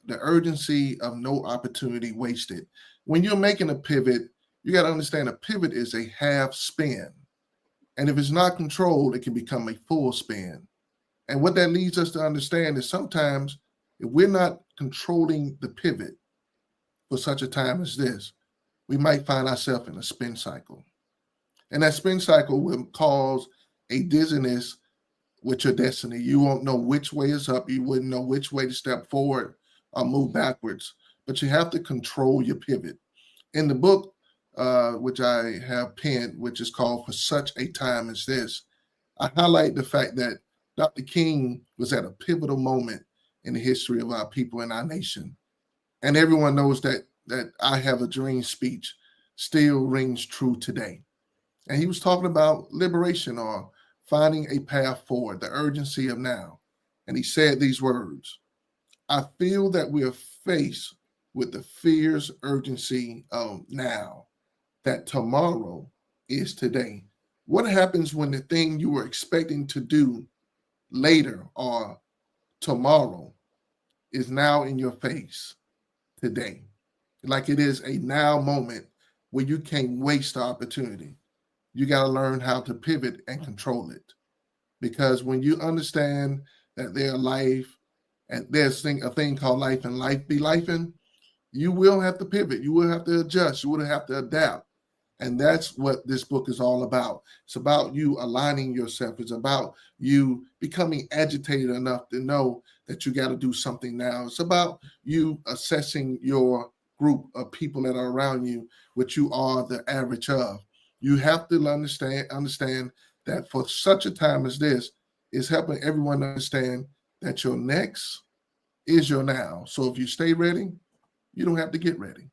the urgency of no opportunity wasted. When you're making a pivot, you got to understand a pivot is a half spin. And if it's not controlled, it can become a full spin. And what that leads us to understand is sometimes if we're not controlling the pivot for such a time as this, we might find ourselves in a spin cycle. And that spin cycle will cause a dizziness with your destiny. You won't know which way is up. You wouldn't know which way to step forward or move backwards. But you have to control your pivot. In the book, which I have penned, which is called For Such a Time as This, I highlight the fact that Dr. King was at a pivotal moment in the history of our people and our nation. And everyone knows that I Have a Dream speech still rings true today. And he was talking about liberation or finding a path forward, the urgency of now. And he said these words: I feel that we are faced with the fierce urgency of now, that tomorrow is today. What happens when the thing you were expecting to do later or tomorrow is now in your face today? Like it is a now moment where you can't waste the opportunity. You got to learn how to pivot and control it. Because when you understand that there's life and a thing called life and life be lifing, you will have to pivot. You will have to adjust. You will have to adapt. And that's what this book is all about. It's about you aligning yourself. It's about you becoming agitated enough to know that you got to do something now. It's about you assessing your group of people that are around you, which you are the average of. You have to understand that for such a time as this, is helping everyone understand that your next is your now. So if you stay ready, you don't have to get ready.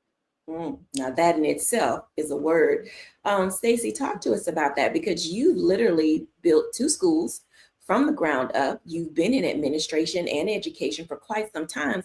Now that in itself is a word. Stacy, talk to us about that, because you've literally built two schools from the ground up. You've been in administration and education for quite some time.